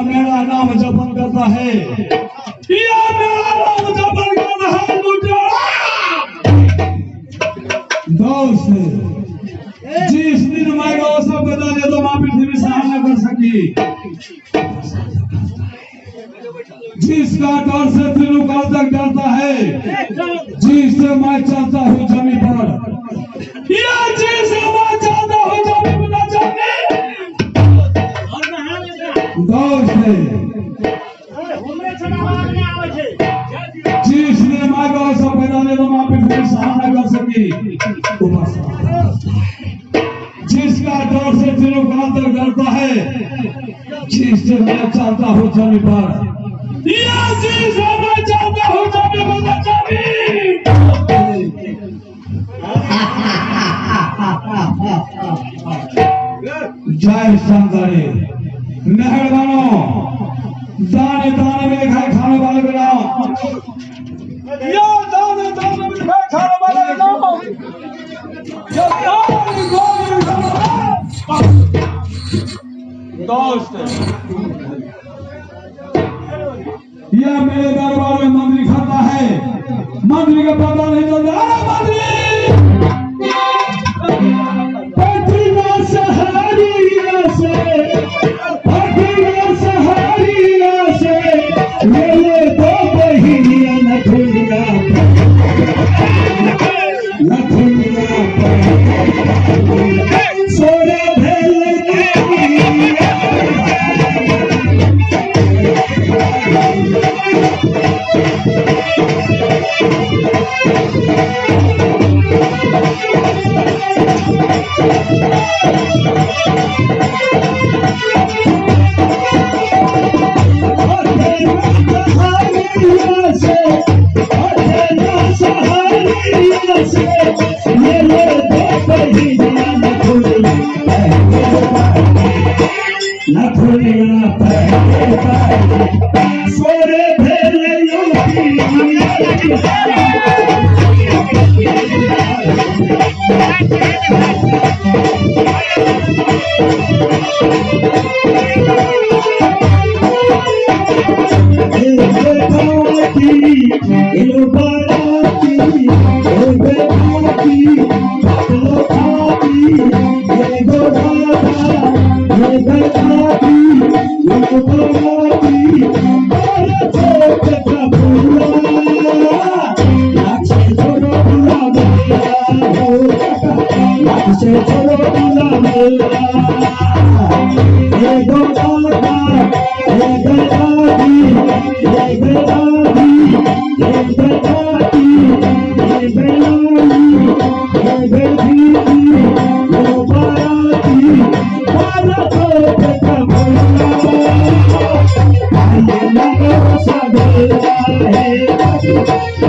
मेरा नाम जपन करता है, या मेरा नाम जपन करता है दोस्त। जिस दिन मैं वो सब बता दे तो मां पृथ्वी सहन न कर सकी, जिसका डर से त्रिलोकाल तक डरता है, जिससे मैं चलता हूँ जमीन पर, या जिससे मैं चलता हूँ जमीन पर चलने जिसने माँ का सब बना तो माँ पृथ्वी सहन न कर सकी, जिसका डर से त्रिलोकाल तक डरता है, जिससे मैं चाहता हूँ जमीन पर, या जिससे मैं चाहता हूँ जमीन पर जय शंकरी। मेहरबानो दाने दाने में लिखा है खाने वाले का नाम, या दाने दाने में लिखा है खाने वाले का नाम, दोस्त। यह मेरे दरबार में मंत्री खाता है, मंत्री का पता नहीं चलता। अरे मंत्री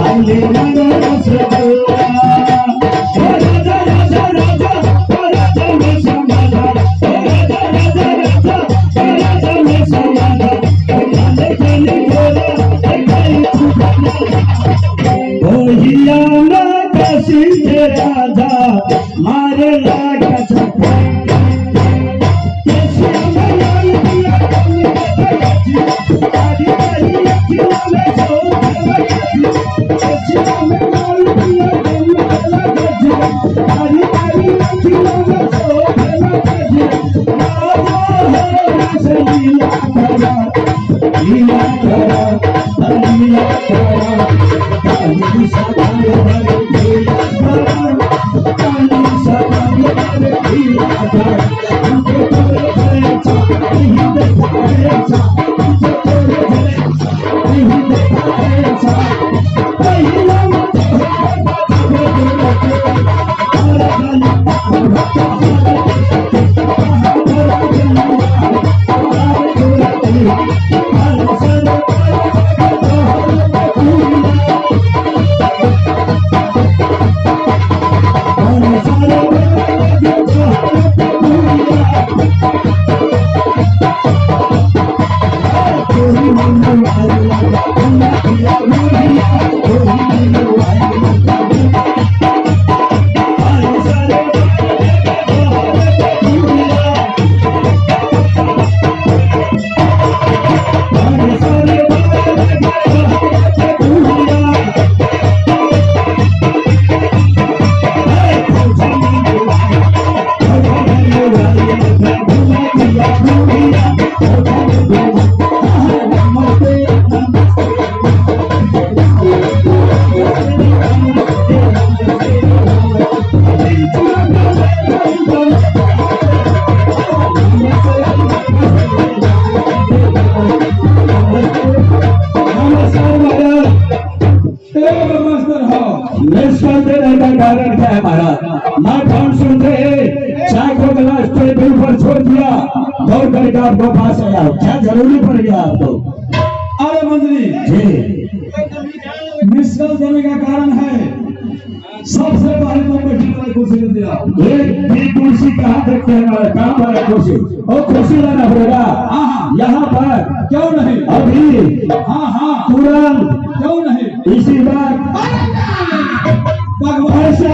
आले नगर से गोरा राजा राजा राजा राजा में समाधा राजा राजा राजा राजा में समाधा काले काले गोरा कई सुबह ओहियाना काशी के राजा मारे लागा छप्पा आपको पास आया क्या जरूरी पड़ गया आपको? अरे मंत्री जी मिसकल देने का कारण है सबसे पहले तो बैठने वाली कुर्सी दे दिया। एक कुर्सी कहाँ देखते हैं? कहाँ पर है कुर्सी? और कुर्सी लाना पड़ेगा यहाँ पर। क्यों नहीं? अभी हाँ हाँ तुरंत क्यों नहीं? इसी बात भगवान से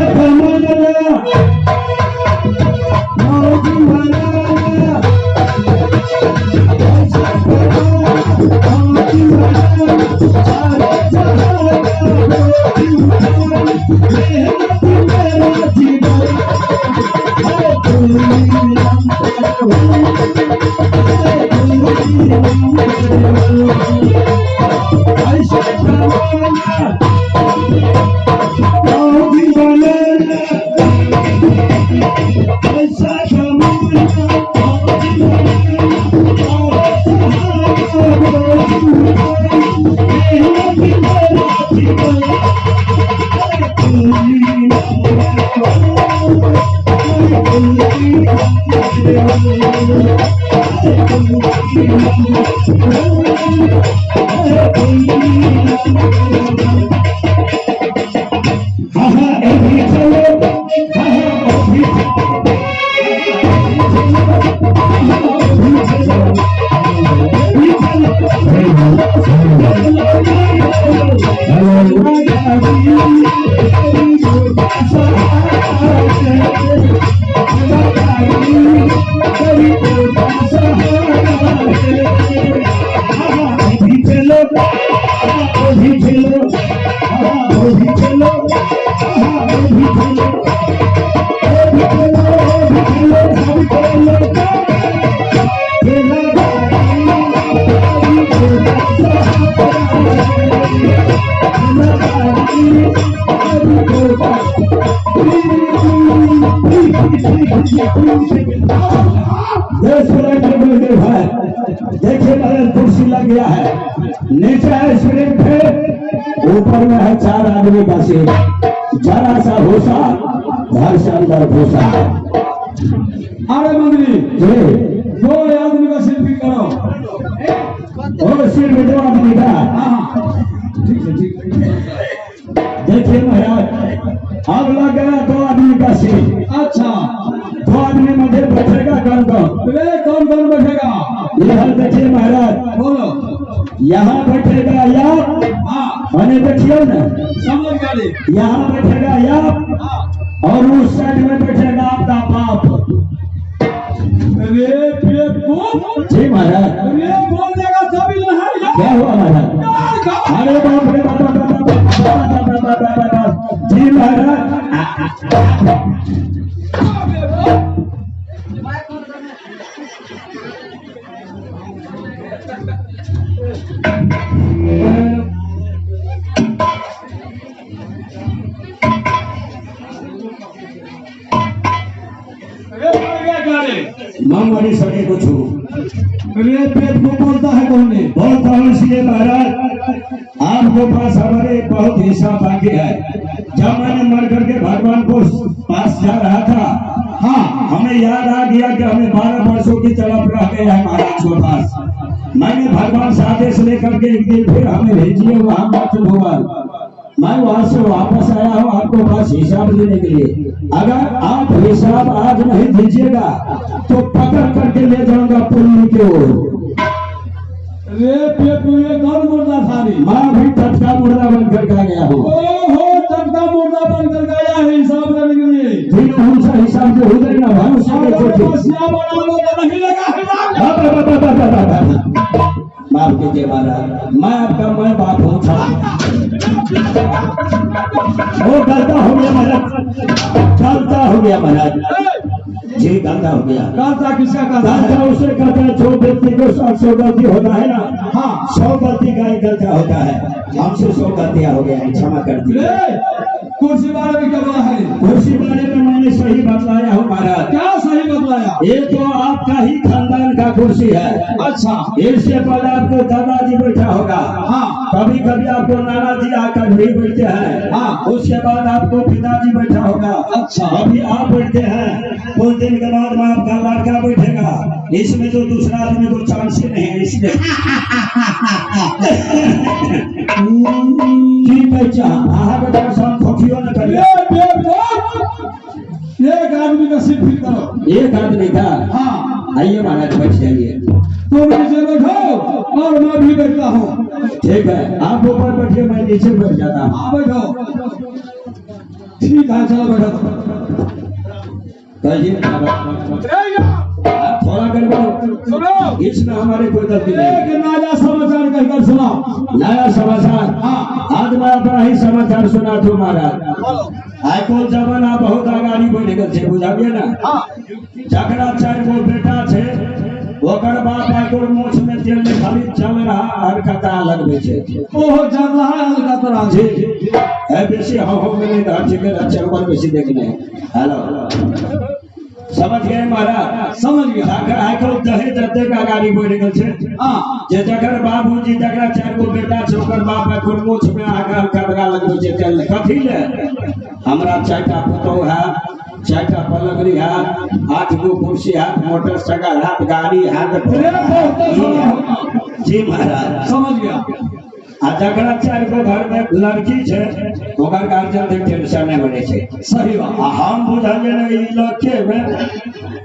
देखिए कुर्सी लग गया है, नीचे है स्प्रिंग पे, ऊपर में है 4 आदमी का सीट, जरा सा भूसा घर से अंदर घुसा। अरे मंत्री जी 2 आदमी का सीट भी करो, और सीट में 2 आदमी का। ठीक है ठीक है। देखिए महाराज, अब लग गया 2 आदमी का सीट। अच्छा 2 आदमी मध्य बैठेगा कौन कौन? कौन कौन बैठेगा? यह देखिए महाराज, बोलो। यहाँ बैठेगा या हाँ मैंने देखिए ना, समझ गए। यहाँ बैठेगा या और उस साइड में बैठेगा आपका बाप। अरे बेवकूफ, जी महाराज। अरे बोल देगा सभी लहर। क्या हुआ महाराज? अरे बाप रे बाप। जी महाराज। मामवाड़ी सड़े को छू। अरे बेवकूफ बोलता है कौन ने? बहुत कौन सी महाराज, आपके पास हमारे बहुत हिस्सा बाकी है। जब मैंने मर करके भगवान को पास जा रहा था, हाँ हमें याद आ गया कि हमें 12 वर्षों की तड़प रह गए हैं महाराज के पास। मैंने भगवान से आदेश लेकर के एक दिन फिर हमें भेजिए वहां मत भगवान। मैं वहां से वापस आया हूँ आपको पास हिसाब देने के लिए। अगर आप हिसाब आज नहीं दीजिएगा तो पकड़ करके ले जाऊंगा पुण्य की ओर। अरे बेवकूफ, ये कौन मुर्दा था रे? मैं भी टटका मुर्दा बनकर के आ गया हूँ। ओहो, टटका मुर्दा बनकर गया है हिसाब देने के लिए। ठीक है, उनसे हिसाब से उधर ना भरोसा बसिया बना लो तो नहीं लगा हिसाब। माफ कीजिए महाराज, मैं आपका मैं बाप हूँ था। वो गलता हो गया महाराज, गलता हो गया महाराज जी, गलता हो गया। गलता किसका गलता है? गलता उसे कहते हैं जो व्यक्ति को 100 गलती होता है ना, हाँ 100 गलती का एक गलता होता है। हमसे 100 गलतियां हो गया है, क्षमा कर दीजिए। कुर्सी बारे में क्या बोला है? कुर्सी बारे में मैंने सही बतलाया हूँ महाराज। क्या सही बतलाया? ये तो आपका ही खानदान का कुर्सी है। अच्छा, इससे पहले आपको दादाजी बैठा होगा, हाँ कभी कभी आपको नाना जी आकर भी बैठते हैं, हाँ उसके बाद आपको पिताजी बैठा होगा। अच्छा, अभी आप बैठते हैं, कुछ दिन के बाद में आपका लड़का बैठेगा। इसमें तो दूसरा आदमी को चांस ही नहीं है, इसलिए न करिए। एक आदमी का सीट फिल करो। एक आदमी का, हाँ आइए महाराज बैठ जाइए। तुम नीचे बैठो और मैं भी बैठता हूँ। ठीक है, आप ऊपर बैठिए, मैं नीचे बैठ जाता हूँ। हाँ बैठो। ठीक है, चलो बैठो। कहिए आप थोड़ा गड़बड़ सुनो, इसमें हमारे कोई गलती नहीं। एक नया समाचार कहकर सुनाओ। नया समाचार, हाँ आज मैं अपना ही समाचार सुना दू महाराज। आई को जमाना बहुत आगाड़ी बढ़ गल छे, बुझाबिए ना। हाँ जकरा 4 गो बेटा छे, ओकर बाप आई को मोछ में तेल में खाली चल रहा हर कथा लगबे छे। ओहो, जल रहा है हल्का तरह जी है बेसी हो मैंने तो ठीक है, अच्छा ऊपर बेसी देखने। हेलो समझ गए महाराज? समझ गया। जाकर आइको दहेज जते का गाड़ी बढ़ गल छे। हाँ जे जकर बाबूजी जकरा 4 गो बेटा छे, ओकर बाप आइको मोछ में आकर कदरा लगबे छे तेल। कथी ले? हमरा 4टा पुतौ है, 4टा पलंगरी है, 8 गो कुर्सी है, मोटरसाइकिल है, गाड़ी है। जी महाराज समझ गया। आ जकरा 4 गो घर में लड़की छे, ओकर गार्जियन के टेंशन नहीं बने छे। सही बात। आ हम बुझलिए ना, ई लखे में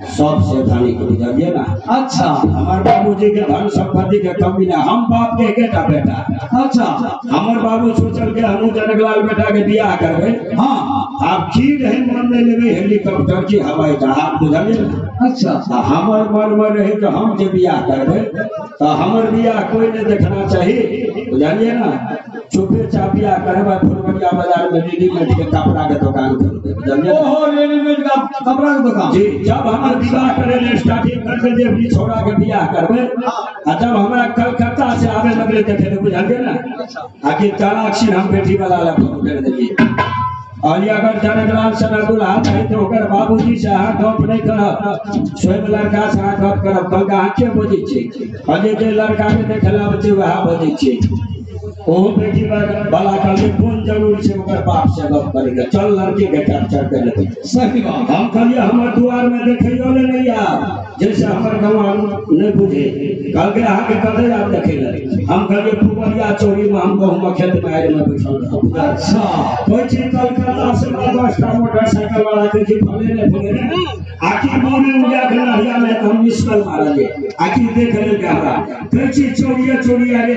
सबसे धनी के बुझलिए ना। अच्छा हमार बाबूजी के धन संपत्ति के कमी ना, हम बाप के एकेटा बेटा। अच्छा, हमार बाबू सोचल के हम जनकलाल बेटा के बियाह करबे। हाँ आप की रहे मन में लेबे हेलीकॉप्टर की हवाई जहाज, बुझलिए ना। अच्छा, हमार मन में रहे तो हम जे बियाह करबे तो हमर बियाह कोई नहीं देखना चाहिए, बुझलिए ना। चुपे चापिया करबा, फुलवरिया बाजार में रेडीमेड के कपड़ा के दुकान खोलबे, बुझलिए ना। ओहो, रेडीमेड का कपड़ा का दुकान। जी, जब हमार विवाह करे ले स्टार्टिंग करके जे भी छोड़ा के बियाह करबे, आ जब हमरा कलकत्ता से आवे लगले देखे ले, बुझलिए ना। आखिर चालाक्षी हम बेटी वाला ला फोन कर देलिए। और अगर जनकलाल से दुल्हा चाहे तो ओकर बाबूजी से हाथ गप नहीं करब, स्वयं लड़का से हाथ गप करब। कल के आंखे बजे छे, अजे जे लड़का के देखला बच्चे वह बजे छे। ओ बेटी बाला कल में फोन जरूर से ओकर बाप से गप करेगा चल लड़के के कैप्चर कर लेते सही बात हम कहलिए हमर द्वार में देखियो ले नहीं यार जैसे हमर गांव नहीं बुझे कल के आके कदे आप देखे ले हम कहलिए फुबरिया चोरी में हम कहूं खेत में आए में बैठल रह अच्छा कोई चीज कलकत्ता से 10टा मोटरसाइकिल वाला के जी फले ने आखिर मोने उड़ा के नहिया में हम मिसकल मारा ले आखिर देख ले कैमरा कोई चीज चोरी आ रे